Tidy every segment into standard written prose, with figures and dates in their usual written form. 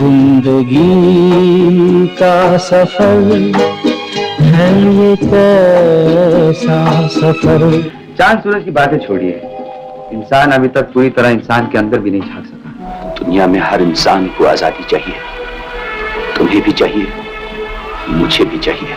जिंदगी का सफर है ये कैसा सफर। चांद सूरज की बातें छोड़िए, इंसान अभी तक पूरी तरह इंसान के अंदर भी नहीं झांक सका। दुनिया में हर इंसान को आजादी चाहिए, तुम्हें भी चाहिए, मुझे भी चाहिए।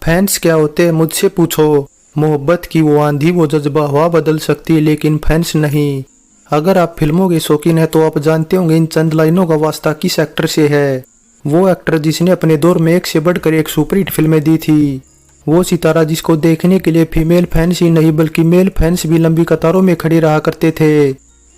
फैंस क्या होते हैं मुझसे पूछो, मोहब्बत की वो आंधी वो जज्बा हवा बदल सकती है लेकिन फैंस नहीं। अगर आप फिल्मों के शौकीन हैं तो आप जानते होंगे इन चंद लाइनों का वास्ता किस एक्टर से है। वो एक्टर जिसने अपने दौर में एक से बढ़कर एक सुपरहिट फिल्में दी थी, वो सितारा जिसको देखने के लिए फीमेल फैंस ही नहीं बल्कि मेल फैंस भी लंबी कतारों में खड़े रहा करते थे।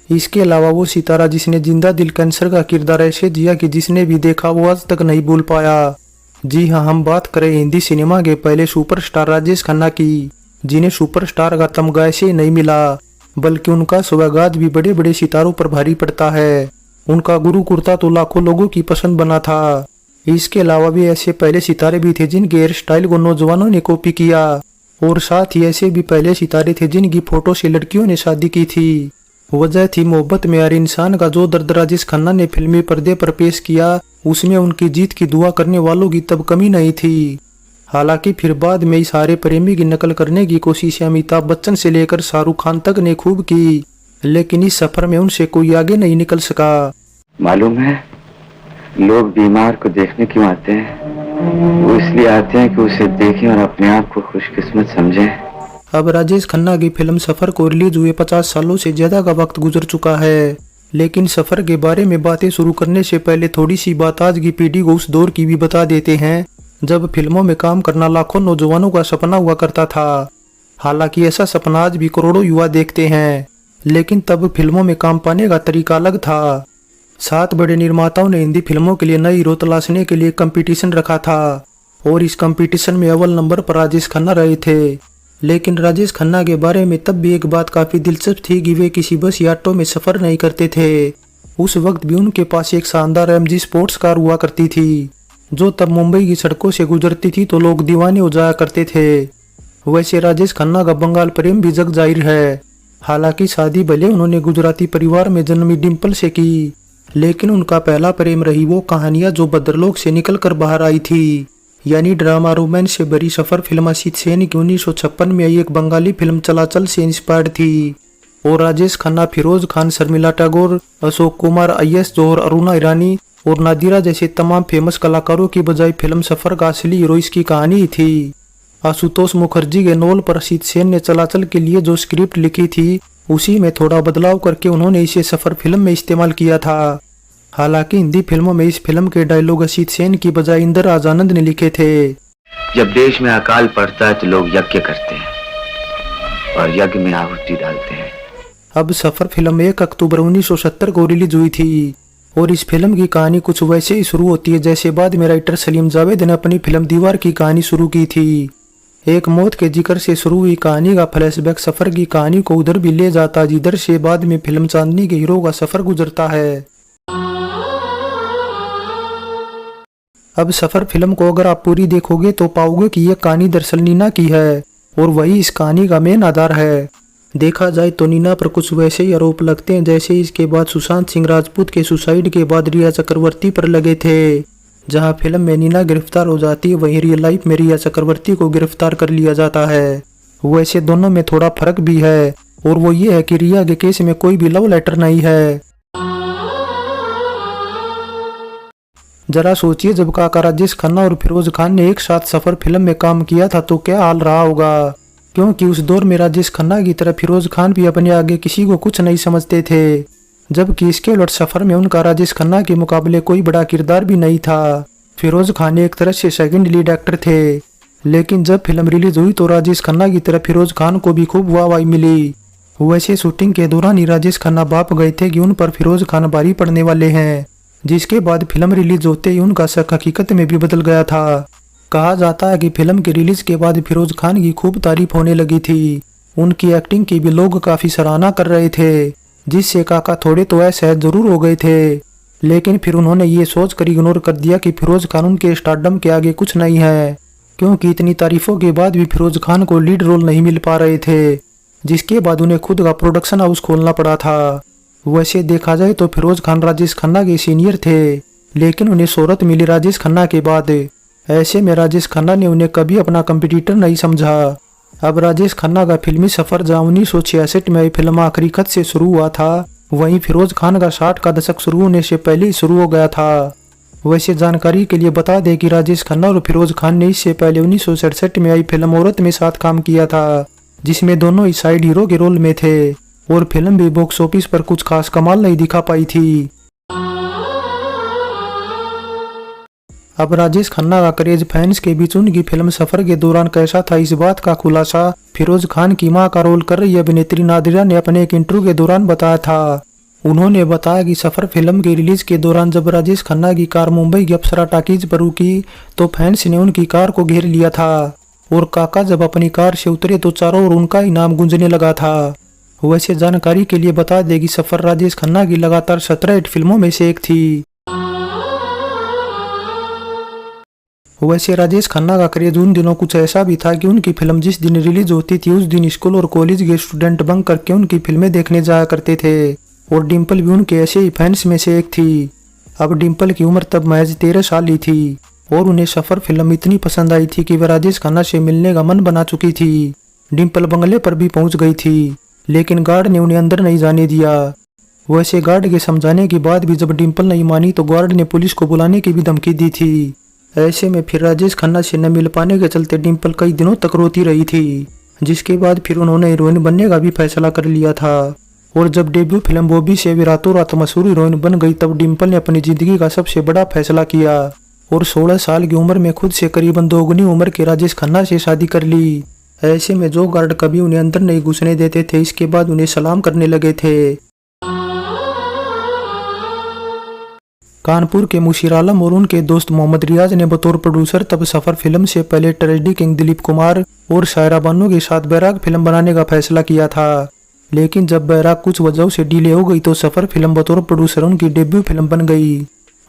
इसके अलावा वो सितारा जिसने जिंदा दिल कैंसर का किरदार ऐसे जिया कि जिसने भी देखा वो आज तक नहीं भूल पाया। जी हाँ, हम बात करें हिंदी सिनेमा के पहले सुपरस्टार राजेश खन्ना की, जिन्हें सुपरस्टार का तमगा ऐसे ही नहीं मिला बल्कि उनका स्वगात भी बड़े बड़े सितारों पर भारी पड़ता है। उनका गुरु कुर्ता तो लाखों लोगों की पसंद बना था। इसके अलावा भी ऐसे पहले सितारे भी थे जिनके हेयर स्टाइल को नौजवानों ने कॉपी किया, और साथ ही ऐसे भी पहले सितारे थे जिनकी फोटो से लड़कियों ने शादी की थी। वजह थी मोहब्बत में हर इंसान का। जो दर्द राजेश खन्ना ने फिल्मी पर्दे पर पेश किया उसमें उनकी जीत की दुआ करने वालों की तब कमी नहीं थी। हालांकि फिर बाद में इस सारे प्रेमी की नकल करने की कोशिश अमिताभ बच्चन से लेकर शाहरुख खान तक ने खूब की, लेकिन इस सफर में उनसे कोई आगे नहीं निकल सका। मालूम है, लोग बीमार को देखने क्यों आते हैं? वो इसलिए आते हैं कि उसे देखें और अपने आप को खुशकिस्मत समझें। अब राजेश खन्ना की फिल्म सफर को रिलीज हुए 50 सालों से ज्यादा का वक्त गुजर चुका है, लेकिन सफर के बारे में बातें शुरू करने से पहले थोड़ी सी बात आज की पीढ़ी को उस दौर की भी बता देते हैं जब फिल्मों में काम करना लाखों नौजवानों का सपना हुआ करता था। हालांकि ऐसा सपना आज भी करोड़ों युवा देखते हैं, लेकिन तब फिल्मों में काम पाने का तरीका अलग था। 7 बड़े निर्माताओं ने हिंदी फिल्मों के लिए नए हीरो तलाशने के लिए कंपटीशन रखा था, और इस कंपटीशन में अव्वल नंबर पर राजेश खन्ना रहे थे। लेकिन राजेश खन्ना के बारे में तब भी एक बात काफी दिलचस्प थी कि वे किसी बस या ऑटो में सफर नहीं करते थे। उस वक्त भी उनके पास एक शानदार MG स्पोर्ट्स कार हुआ करती थी, जो तब मुंबई की सड़कों से गुजरती थी तो लोग दीवाने हो जाया करते थे। वैसे राजेश खन्ना का बंगाल प्रेम भी जग जाहिर है। हालांकि शादी भले उन्होंने गुजराती परिवार में जन्मी डिम्पल से की, लेकिन उनका पहला प्रेम रही वो कहानियां जो भद्रलोक से निकल कर बाहर आई थी, यानी ड्रामा रोमांस से भरी सफर फिल्म असित सेन की 1956 में आई एक बंगाली फिल्म चलाचल से इंस्पायर्ड थी। और राजेश खन्ना, फिरोज खान, शर्मिला टैगोर, अशोक कुमार, IS जौहर, अरुणा ईरानी और नादिरा जैसे तमाम फेमस कलाकारों की बजाय फिल्म सफर का असली हीरो इसकी कहानी ही थी। आशुतोष मुखर्जी के नोवेल पर असित सेन ने चलाचल के लिए जो स्क्रिप्ट लिखी थी उसी में थोड़ा बदलाव करके उन्होंने इसे सफर फिल्म में इस्तेमाल किया था। हालांकि हिंदी फिल्मों में इस फिल्म के डायलॉग असित सेन की बजाय इंदिरा आजानंद ने लिखे थे। जब देश में अकाल पड़ता है तो लोग यज्ञ करते हैं और यज्ञ में आहुति डालते हैं। अब सफर फिल्म 1 अक्टूबर 1970 को रिलीज हुई थी, और इस फिल्म की कहानी कुछ वैसे ही शुरू होती है जैसे बाद में राइटर सलीम जावेद ने अपनी फिल्म दीवार की कहानी शुरू की थी। एक मौत के जिक्र से शुरू हुई कहानी का फ्लैशबैक सफर की कहानी को उधर भी ले जाता जिधर से बाद में फिल्म चांदनी के हीरो का सफर गुजरता है। अब सफर फिल्म को अगर आप पूरी देखोगे तो पाओगे कि यह कहानी दरअसल नीना की है, और वही इस कहानी का मेन आधार है। देखा जाए तो नीना पर कुछ वैसे ही आरोप लगते हैं जैसे इसके बाद सुशांत सिंह राजपूत के सुसाइड के बाद रिया चक्रवर्ती पर लगे थे। जहां फिल्म में नीना गिरफ्तार हो जाती है वहीं रियल लाइफ में रिया चक्रवर्ती को गिरफ्तार कर लिया जाता है। वैसे दोनों में थोड़ा फर्क भी है, और वो ये है कि रिया के केस में कोई भी लव लेटर नहीं है। जरा सोचिए, जब काका राजेश खन्ना और फिरोज खान ने एक साथ सफर फिल्म में काम किया था तो क्या हाल रहा होगा, क्योंकि उस दौर में राजेश खन्ना की तरह फिरोज खान भी अपने आगे किसी को कुछ नहीं समझते थे, जबकि इसके उलट सफर में उनका राजेश खन्ना के मुकाबले कोई बड़ा किरदार भी नहीं था। फिरोज खान एक तरह से सेकंड लीड एक्टर थे, लेकिन जब फिल्म रिलीज हुई तो राजेश खन्ना की तरह फिरोज खान को भी खूब वाहवाही मिली। वैसे शूटिंग के दौरान ही राजेश खन्ना बाप गए थे कि उन पर फिरोज खान भारी पड़ने वाले हैं, जिसके बाद फिल्म रिलीज होते ही उनका शक हकीकत में भी बदल गया था। कहा जाता है कि फिल्म के रिलीज के बाद फिरोज खान की खूब तारीफ होने लगी थी। उनकी एक्टिंग की भी लोग काफी सराहना कर रहे थे, जिससे काका थोड़े तो असहज जरूर हो गए थे, लेकिन फिर उन्होंने ये सोचकर इग्नोर कर दिया कि फिरोज खान उनके स्टारडम के आगे कुछ नहीं है, क्योंकि इतनी तारीफों के बाद भी फिरोज खान को लीड रोल नहीं मिल पा रहे थे, जिसके बाद उन्हें खुद का प्रोडक्शन हाउस खोलना पड़ा था। वैसे देखा जाए तो फिरोज खान राजेश खन्ना के सीनियर थे, लेकिन उन्हें शोहरत मिली राजेश खन्ना के बाद। ऐसे में राजेश खन्ना ने उन्हें कभी अपना कंपटीटर नहीं समझा। अब राजेश खन्ना का फिल्मी सफर जहाँ 1966 में आई फिल्म आखिरी खत से शुरू हुआ था, वहीं फिरोज खान का 60 का दशक शुरू होने से पहले ही शुरू हो गया था। वैसे जानकारी के लिए बता दें कि राजेश खन्ना और फिरोज खान ने इससे पहले 1967 में आई फिल्म औरत में साथ काम किया था, जिसमें दोनों ही साइड हीरो के रोल में थे, और फिल्म भी बॉक्स ऑफिस पर कुछ खास कमाल नहीं दिखा पाई थी। अब राजेश खन्ना का क्रेज फैंस के बीच उनकी फिल्म सफर के दौरान कैसा था, इस बात का खुलासा फिरोज खान की मां का रोल कर रही अभिनेत्री नादिरा ने अपने एक इंटरव्यू के दौरान बताया था। उन्होंने बताया कि सफर फिल्म के रिलीज के दौरान जब राजेश खन्ना की कार मुंबई की अप्सरा टाकीज पर रुकी तो फैंस ने उनकी कार को घेर लिया था, और काका जब अपनी कार से उतरे तो चारों ओर उनका ही नाम गूंजने लगा था। वैसे जानकारी के लिए बता दें कि सफर राजेश खन्ना की लगातार 17 हिट फिल्मों में से एक थी। वैसे राजेश खन्ना का क्रेज उन दिनों कुछ ऐसा भी था कि उनकी फिल्म जिस दिन रिलीज होती थी उस दिन स्कूल और कॉलेज के स्टूडेंट बंक करके उनकी फिल्में देखने जाया करते थे, और डिम्पल भी उनके ऐसे ही फैंस में से एक थी। अब डिम्पल की उम्र तब महज 13 साल ही थी, और उन्हें सफर फिल्म इतनी पसंद आई थी कि वह राजेश खन्ना से मिलने का मन बना चुकी थी। डिम्पल बंगले पर भी पहुंच गई थी, लेकिन गार्ड ने उन्हें अंदर नहीं जाने दिया। वैसे गार्ड के समझाने के बाद भी जब डिम्पल नहीं मानी तो गार्ड ने पुलिस को बुलाने की भी धमकी दी थी। ऐसे में फिर राजेश खन्ना से न मिल पाने के चलते डिम्पल कई दिनों तक रोती रही थी, जिसके बाद फिर उन्होंने हीरोइन बनने का भी फैसला कर लिया था। और जब डेब्यू फिल्म बॉबी से वे रातों रात मशहूर हीरोइन बन गई तब डिम्पल ने अपनी जिंदगी का सबसे बड़ा फैसला किया और 16 साल की उम्र में खुद से करीबन दोगुनी उम्र के राजेश खन्ना से शादी कर ली। ऐसे में जो गार्ड कभी उन्हें अंदर नहीं घुसने देते थे, इसके बाद उन्हें सलाम करने लगे थे। कानपुर के मुशीर आलम और उनके दोस्त मोहम्मद रियाज ने बतौर प्रोड्यूसर तब सफर फिल्म से पहले ट्रेजेडी किंग दिलीप कुमार और शायरा बानो के साथ बैराग फिल्म बनाने का फैसला किया था, लेकिन जब बैराग कुछ वजहों से डिले हो गई तो सफर फिल्म बतौर प्रोड्यूसर उनकी डेब्यू फिल्म बन गई।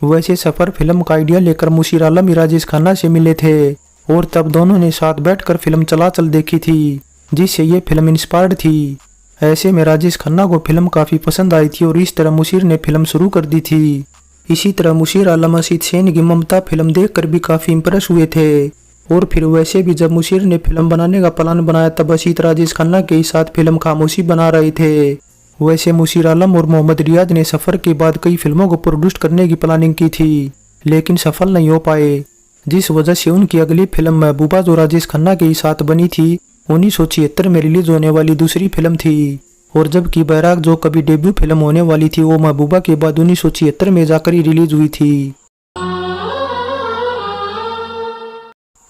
वैसे सफर फिल्म का आइडिया लेकर मुशीर आलम राजेश खन्ना से मिले थे, और तब दोनों ने साथ बैठकर फिल्म चलाचल देखी थी, जिससे ये फिल्म इंस्पायर्ड थी। ऐसे में राजेश खन्ना को फिल्म काफी पसंद आई थी और इस तरह मुशीर ने फिल्म शुरू कर दी थी। इसी तरह मुशीर आलम असीत सेन की ममता फिल्म देखकर भी काफी इंप्रेस हुए थे, और फिर वैसे भी जब मुशीर ने फिल्म बनाने का प्लान बनाया तब असीत राजेश खन्ना के साथ फिल्म खामोशी बना रहे थे। वैसे मुशीर आलम और मोहम्मद रियाज ने सफर के बाद कई फिल्मों को प्रोड्यूस करने की प्लानिंग की थी, लेकिन सफल नहीं हो पाए, जिस वजह से उनकी अगली फिल्म महबूबा जो राजेश खन्ना के साथ बनी थी 1976 में रिलीज होने वाली दूसरी फिल्म थी, और जबकि बैराग जो कभी डेब्यू फिल्म होने वाली थी वो महबूबा के बाद 1976 में जाकर ही रिलीज हुई थी।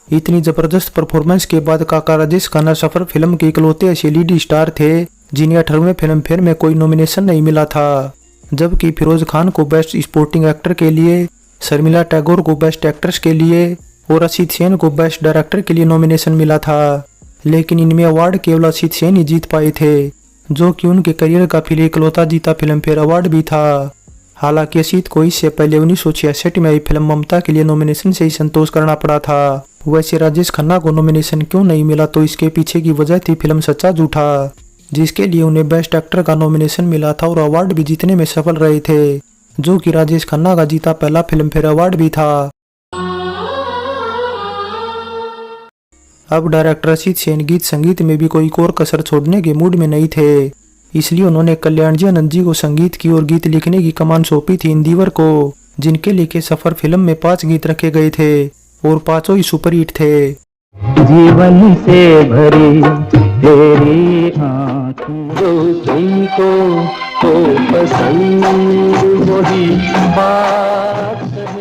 इतनी जबरदस्त परफॉर्मेंस के बाद काका राजेश खन्ना सफर फिल्म के इकलौते ऐसे लीड स्टार थे जिन्हें 18वें फिल्म फेयर में कोई नॉमिनेशन नहीं मिला था, जबकि फिरोज खान को बेस्ट स्पोर्टिंग एक्टर के लिए, शर्मिला टैगोर को बेस्ट एक्ट्रेस के लिए और असीत सेन को बेस्ट डायरेक्टर के लिए नॉमिनेशन मिला था। लेकिन इनमें अवार्ड केवल असीत सेन ही जीत पाए थे, जो कि उनके करियर का फिर इकलौता जीता फिल्म फेयर अवार्ड भी था। हालांकि असीत को इससे पहले 1966 में आई फिल्म ममता के लिए नॉमिनेशन से ही संतोष करना पड़ा था। वैसे राजेश खन्ना को नॉमिनेशन क्यों नहीं मिला तो इसके पीछे की वजह थी फिल्म सच्चा झूठा, जिसके लिए उन्हें बेस्ट एक्टर का नॉमिनेशन मिला था और अवार्ड भी जीतने में सफल रहे थे, जो कि राजेश खन्ना का जीता पहला फिल्म फेयर अवार्ड भी था। अब डायरेक्टर असीत सेन गीत संगीत में भी कोई और कसर छोड़ने के मूड में नहीं थे, इसलिए उन्होंने कल्याण जी आनंद जी को संगीत की और गीत लिखने की कमान सौंपी थी इंदिवर को, जिनके लिखे सफर फिल्म में 5 गीत रखे गए थे और 5 ही सुपरहिट थे। जीवन से भरी तेरी आँखों तुमको तो पसंद वही बात है।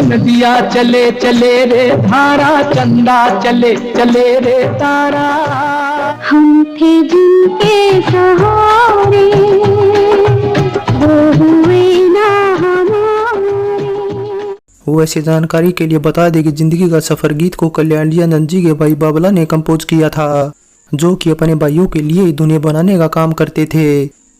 नदिया चले चले रे धारा, चंदा चले चले रे तारा, हम थे जिनके सहारे वो हुए ना हमारे। वैसे जानकारी के लिए बता दें कि जिंदगी का सफर गीत को कल्याण जी आनंद जी के भाई बाबला ने कंपोज किया था, जो कि अपने भाइयों के लिए दुनिया बनाने का काम करते थे।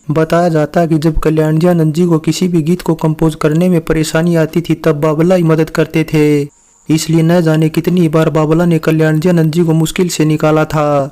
बताया जाता है कि जब कल्याण जी आनंद जी को किसी भी गीत को कंपोज करने में परेशानी आती थी तब बाबला ही मदद करते थे, इसलिए न जाने कितनी बार बाबला ने कल्याण जी आनंद जी को मुश्किल से निकाला था।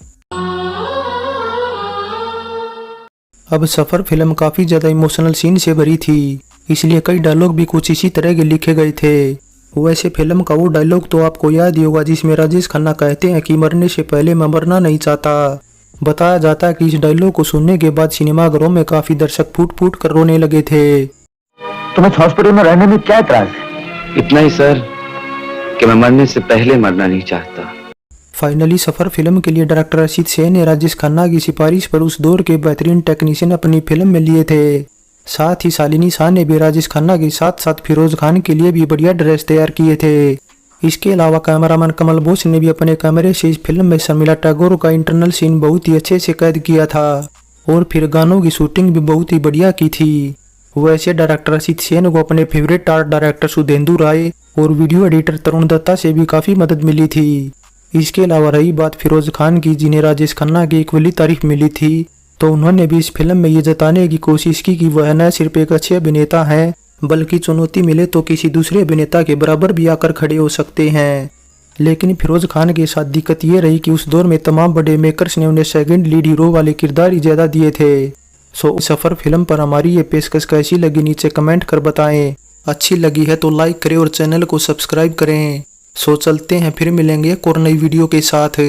अब सफर फिल्म काफी ज्यादा इमोशनल सीन से भरी थी, इसलिए कई डायलॉग भी कुछ इसी तरह के लिखे गए थे। वैसे फिल्म का वो डायलॉग तो आपको याद ही होगा जिसमें राजेश खन्ना कहते हैं कि मरने से पहले मैं मरना नहीं चाहता। बताया जाता है कि इस डायलॉग को सुनने के बाद सिनेमाघरों में काफी दर्शक फूट फूट कर रोने लगे थे। तुम्हें हॉस्पिटल में रहने में क्या एतराज है? इतना ही सर कि मैं मरने से पहले मरना नहीं चाहता। फाइनली सफर फिल्म के लिए डायरेक्टर असित सेन ने राजेश खन्ना की सिफारिश पर उस दौर के बेहतरीन टेक्नीशियन अपनी फिल्म में लिए थे। साथ ही शालिनी शाह ने भी राजेश खन्ना के साथ साथ फिरोज खान के लिए भी बढ़िया ड्रेस तैयार किए थे। इसके अलावा कैमरामैन कमल बोस ने भी अपने कैमरे से इस फिल्म में शर्मिला टैगोर का इंटरनल सीन बहुत ही अच्छे से कैद किया था और फिर गानों की शूटिंग भी बहुत ही बढ़िया की थी। वैसे डायरेक्टर असित सेन को अपने फेवरेट आर्ट डायरेक्टर सुधेंदु राय और वीडियो एडिटर तरुण दत्ता से भी काफी मदद मिली थी। इसके अलावा रही बात फिरोज खान की, जिन्हें राजेश खन्ना की इक्वली तारीफ मिली थी, तो उन्होंने भी इस फिल्म में ये जताने की कोशिश की कि वह न सिर्फ एक अच्छे अभिनेता हैं, बल्कि चुनौती मिले तो किसी दूसरे अभिनेता के बराबर भी आकर खड़े हो सकते हैं। लेकिन फिरोज खान के साथ दिक्कत ये रही कि उस दौर में तमाम बड़े मेकर्स ने उन्हें सेकंड लीड हीरो वाले किरदार ही ज्यादा दिए थे। सो सफर फिल्म पर हमारी ये पेशकश कैसी लगी नीचे कमेंट कर बताएं। अच्छी लगी है तो लाइक करें और चैनल को सब्सक्राइब करें। सो चलते हैं, फिर मिलेंगे एक और नई वीडियो के साथ।